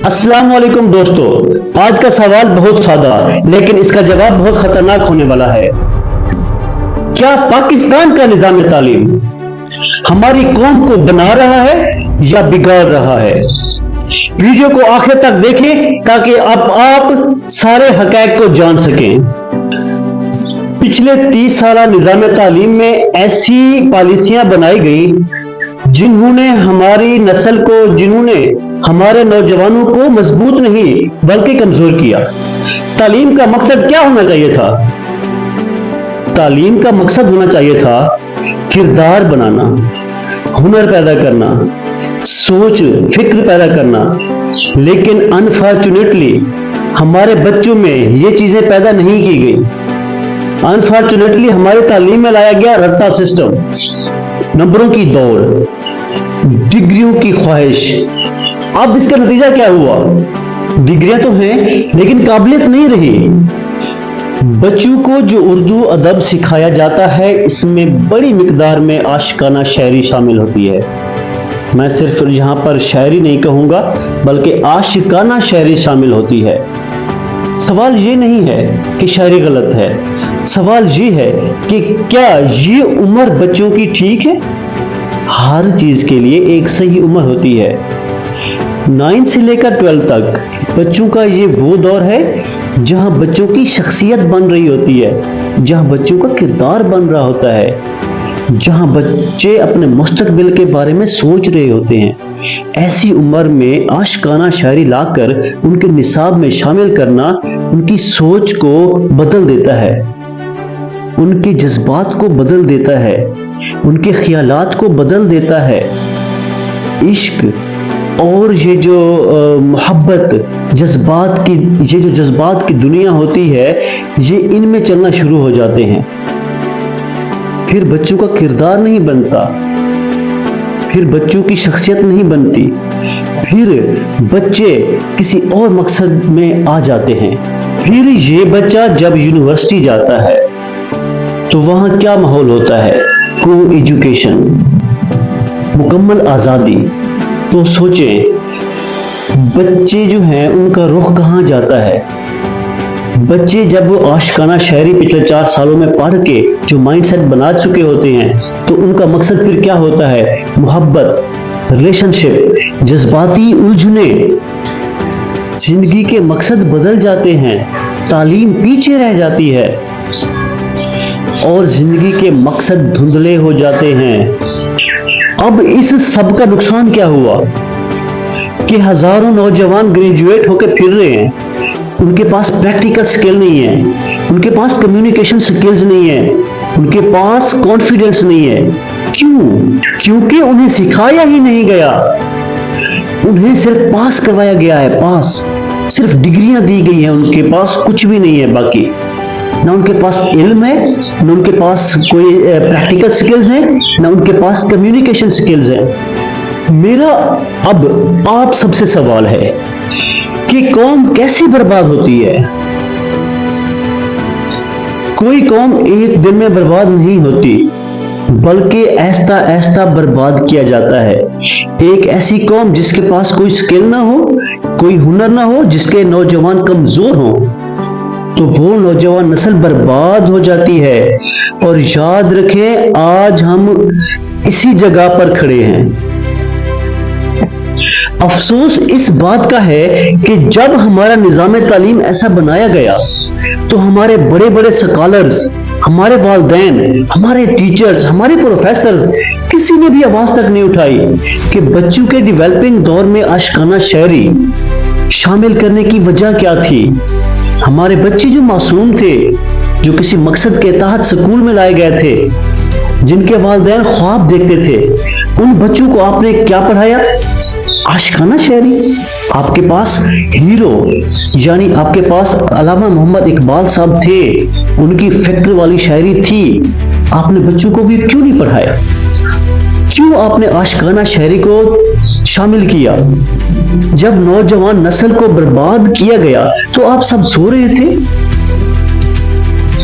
अस्सलाम वालेकुम दोस्तों, आज का सवाल बहुत सादा लेकिन इसका जवाब बहुत खतरनाक होने वाला है। क्या पाकिस्तान का निजाम तालीम हमारी कौम को बना रहा है या बिगाड़ रहा है? वीडियो को आखिर तक देखें ताकि अब आप सारे हक़ाइक़ को जान सकें। पिछले 30 साल निजाम तालीम में ऐसी पॉलिसियां बनाई गई जिन्होंने हमारी नस्ल को, जिन्होंने हमारे नौजवानों को मजबूत नहीं बल्कि कमजोर किया। तालीम का मकसद क्या होना चाहिए था? तालीम का मकसद होना चाहिए था किरदार बनाना, हुनर पैदा करना, सोच फिक्र पैदा करना। लेकिन अनफॉर्चुनेटली हमारे बच्चों में ये चीजें पैदा नहीं की गई। अनफॉर्चुनेटली हमारी तालीम में लाया गया रट्टा सिस्टम, नंबरों की दौड़, डिग्रियों की ख्वाहिश। अब इसका नतीजा क्या हुआ? डिग्रियां तो हैं लेकिन काबिलियत नहीं रही। बच्चों को जो उर्दू अदब सिखाया जाता है, इसमें बड़ी मिकदार में आशिकाना शायरी शामिल होती है। मैं सिर्फ यहां पर शायरी नहीं कहूंगा बल्कि आशिकाना शायरी शामिल होती है। सवाल ये नहीं है कि शायरी गलत है, सवाल ये है कि क्या ये उम्र बच्चों की ठीक है? हर चीज के लिए एक सही उम्र होती है। 9 से लेकर 12 तक बच्चों का ये वो दौर है जहां बच्चों की शख्सियत बन रही होती है, जहां बच्चों का किरदार बन रहा होता है, जहां बच्चे अपने मुस्तकबिल के बारे में सोच रहे होते हैं। ऐसी उम्र में आशिकाना शायरी लाकर उनके निसाब में शामिल करना उनकी सोच को बदल देता है, उनके जज्बात को बदल देता है, उनके ख्यालात को बदल देता है। इश्क और ये जो मोहब्बत, जज्बात की, ये जो जज्बात की दुनिया होती है, ये इनमें चलना शुरू हो जाते हैं। फिर बच्चों का किरदार नहीं बनता, फिर बच्चों की शख्सियत नहीं बनती, फिर बच्चे किसी और मकसद में आ जाते हैं। फिर ये बच्चा जब यूनिवर्सिटी जाता है तो वहां क्या माहौल होता है? को एजुकेशन, मुकम्मल आज़ादी। तो सोचें, बच्चे जो हैं उनका रुख कहाँ जाता है? बच्चे जब आशिकाना शायरी पिछले 4 सालों में पढ़ के जो माइंडसेट बना चुके होते हैं तो उनका मकसद फिर क्या होता है? मोहब्बत, रिलेशनशिप, जज्बाती उलझने। जिंदगी के मकसद बदल जाते हैं, तालीम पीछे रह जाती है और जिंदगी के मकसद धुंधले हो जाते हैं। अब इस सब का नुकसान क्या हुआ कि हजारों नौजवान ग्रेजुएट होकर फिर रहे हैं, उनके पास प्रैक्टिकल स्किल नहीं है, उनके पास कम्युनिकेशन स्किल्स नहीं है, उनके पास कॉन्फिडेंस नहीं है। क्यों? क्योंकि उन्हें सिखाया ही नहीं गया, उन्हें सिर्फ पास करवाया गया है। पास, सिर्फ डिग्रियां दी गई हैं, उनके पास कुछ भी नहीं है। बाकी ना उनके पास इल्म है, ना उनके पास कोई प्रैक्टिकल स्किल्स है, ना उनके पास कम्युनिकेशन स्किल्स है। मेरा अब आप सबसे सवाल है कि कौम कैसे बर्बाद होती है? कोई कौम एक दिन में बर्बाद नहीं होती बल्कि ऐसा ऐसा बर्बाद किया जाता है। एक ऐसी कौम जिसके पास कोई स्किल ना हो, कोई हुनर ना हो, जिसके नौजवान कमजोर हो, तो वो नौजवान नस्ल बर्बाद हो जाती है। और याद रखें, आज हम इसी जगह पर खड़े हैं। अफसोस इस बात का है कि जब हमारा निजाम तालीम ऐसा बनाया गया तो हमारे बड़े बड़े स्कॉलर्स, हमारे वालिदैन, हमारे टीचर्स, हमारे प्रोफेसर्स, किसी ने भी आवाज तक नहीं उठाई कि बच्चों के डेवलपिंग दौर में आशिकाना शायरी शामिल करने की वजह क्या थी। हमारे बच्चे जो मासूम थे, जो किसी मकसद के तहत स्कूल में लाए गए थे, जिनके वालिदैन ख्वाब देखते थे, उन बच्चों को आपने क्या पढ़ाया? आशिकाना शायरी। आपके पास हीरो यानी आपके पास अल्लामा मोहम्मद इकबाल साहब थे, उनकी फैक्ट्री वाली शायरी थी। आपने बच्चों को भी क्यों नहीं पढ़ाया? क्यों आपने आशिकाना शायरी को शामिल किया? जब नौजवान नस्ल को बर्बाद किया गया तो आप सब सो रहे थे।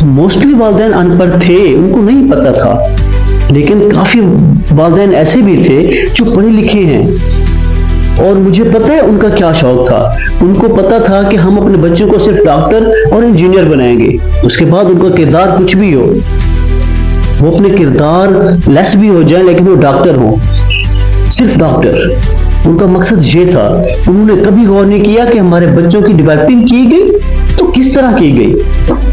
मोस्टली वालिदैन अनपढ़ थे, उनको नहीं पता था, लेकिन काफी वालिदैन ऐसे भी थे जो पढ़े लिखे हैं اور مجھے پتہ ہے ان کا کیا شوق تھا. ان کو پتا تھا کہ ہم اپنے بچوں کو صرف ڈاکٹر اور انجینئر بنائیں گے. اس کے بعد ان کا کردار کچھ بھی ہو, وہ اپنے کردار لیس بھی ہو جائیں لیکن وہ ڈاکٹر ہوں, صرف ڈاکٹر. ان کا مقصد یہ تھا. انہوں نے کبھی غور نہیں کیا کہ ہمارے بچوں کی ڈیولپنگ کی گئی تو کس طرح کی گئی.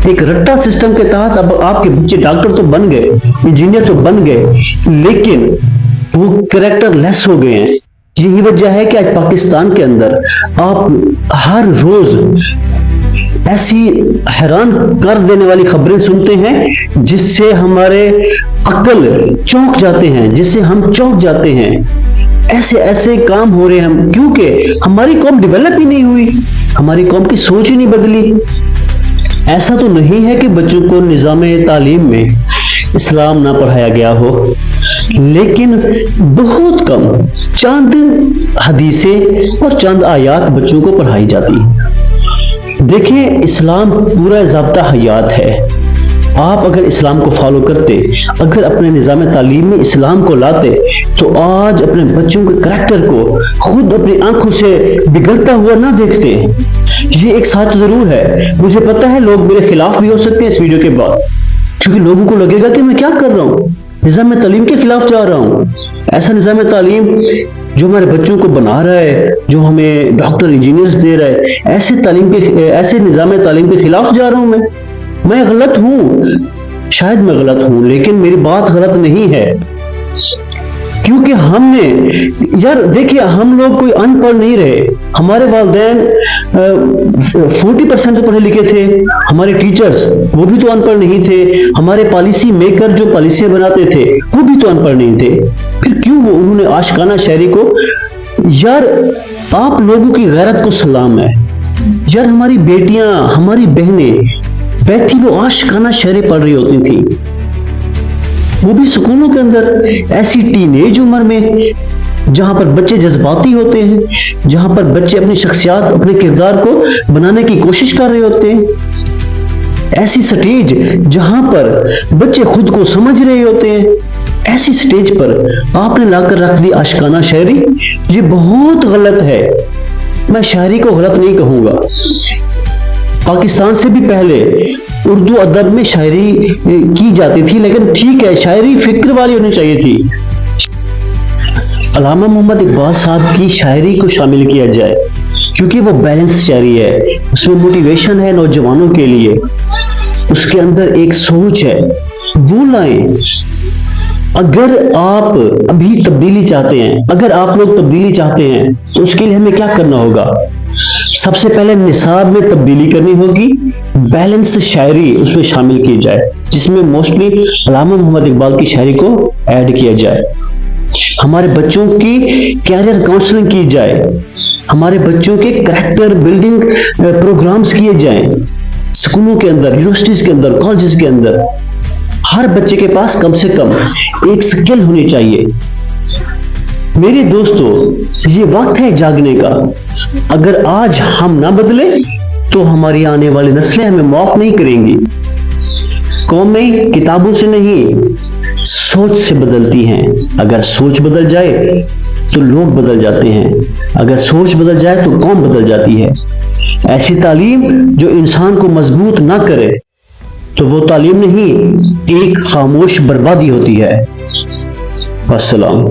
ایک رٹا سسٹم کے تحت اب آپ کے بچے ڈاکٹر تو بن گئے, انجینئر تو بن گئے, لیکن وہ کریکٹر لیس ہو گئے ہیں. یہی وجہ ہے کہ آج پاکستان کے اندر آپ ہر روز ایسی حیران کر دینے والی خبریں سنتے ہیں جس سے ہمارے عقل چونک جاتے ہیں, جس سے ہم چونک جاتے ہیں. ایسے کام ہو رہے ہیں کیونکہ ہماری قوم ڈیولپ ہی نہیں ہوئی, ہماری قوم کی سوچ ہی نہیں بدلی. ایسا تو نہیں ہے کہ بچوں کو نظام تعلیم میں اسلام نہ پڑھایا گیا ہو, لیکن بہت کم چند حدیثیں اور چند آیات بچوں کو پڑھائی جاتی ہیں. دیکھیں, اسلام پورا ضابطہ حیات ہے. آپ اگر اسلام کو فالو کرتے, اگر اپنے نظام تعلیم میں اسلام کو لاتے, تو آج اپنے بچوں کے کریکٹر کو خود اپنی آنکھوں سے بگڑتا ہوا نہ دیکھتے. یہ ایک سچ ضرور ہے. مجھے پتا ہے لوگ میرے خلاف بھی ہو سکتے ہیں اس ویڈیو کے بعد, کیونکہ لوگوں کو لگے گا کہ میں کیا کر رہا ہوں, نظام تعلیم کے خلاف جا رہا ہوں. ایسا نظام تعلیم جو ہمارے بچوں کو بنا رہا ہے, جو ہمیں ڈاکٹر انجینئرز دے رہا ہے, ایسے نظام تعلیم کے خلاف جا رہا ہوں. میں غلط ہوں, شاید میں غلط ہوں, لیکن میری بات غلط نہیں ہے. کیونکہ ہم نے یار دیکھیے, ہم لوگ کوئی ان پڑھ نہیں رہے. ہمارے والدین 40% تو پڑھے لکھے تھے, ہمارے ٹیچرز وہ بھی تو ان پڑھ نہیں تھے, ہمارے پالیسی میکر جو پالیسیاں بناتے تھے وہ بھی تو ان پڑھ نہیں تھے. پھر کیوں وہ انہوں نے عاشقانہ شاعری کو, یار آپ لوگوں کی غیرت کو سلام ہے. یار ہماری بیٹیاں, ہماری بہنیں بیٹھی وہ عاشقانہ شاعری پڑھ رہی ہوتی تھی, وہ بھی سکولوں کے اندر, ایسی ٹین ایج عمر میں جہاں پر بچے جذباتی ہوتے ہیں, جہاں پر بچے اپنی شخصیات, اپنے کردار کو بنانے کی کوشش کر رہے ہوتے ہیں. ایسی سٹیج جہاں پر بچے خود کو سمجھ رہے ہوتے ہیں, ایسی سٹیج پر آپ نے لا کر رکھ دی عاشقانہ شاعری. یہ بہت غلط ہے. میں شاعری کو غلط نہیں کہوں گا. پاکستان سے بھی پہلے اردو ادب میں شاعری کی جاتی تھی, لیکن ٹھیک ہے شاعری فکر والی ہونی چاہیے تھی. علامہ محمد اقبال صاحب کی شاعری کو شامل کیا جائے کیونکہ وہ بیلنس شاعری ہے, اس میں موٹیویشن ہے نوجوانوں کے لیے, اس کے اندر ایک سوچ ہے, وہ لائیں. اگر آپ ابھی تبدیلی چاہتے ہیں, اگر آپ لوگ تبدیلی چاہتے ہیں تو اس کے لیے ہمیں کیا کرنا ہوگا؟ سب سے پہلے نصاب میں تبدیلی کرنی ہوگی, بیلنس شاعری اس میں شامل کی جائے, جس میں موسٹلی علامہ محمد اقبال کی شاعری کو ایڈ کیا جائے. ہمارے بچوں کی کیریئر کاؤنسلنگ کی جائے, ہمارے بچوں کے کریکٹر بلڈنگ پروگرامز کیے جائیں سکولوں کے اندر, یونیورسٹیز کے اندر, کالجز کے اندر. ہر بچے کے پاس کم سے کم ایک سکل ہونی چاہیے. میرے دوستو, یہ وقت ہے جاگنے کا. اگر آج ہم نہ بدلے تو ہماری آنے والی نسلیں ہمیں معاف نہیں کریں گی. قومیں کتابوں سے نہیں سوچ سے بدلتی ہیں. اگر سوچ بدل جائے تو لوگ بدل جاتے ہیں, اگر سوچ بدل جائے تو قوم بدل جاتی ہے. ایسی تعلیم جو انسان کو مضبوط نہ کرے تو وہ تعلیم نہیں, ایک خاموش بربادی ہوتی ہے. السلام.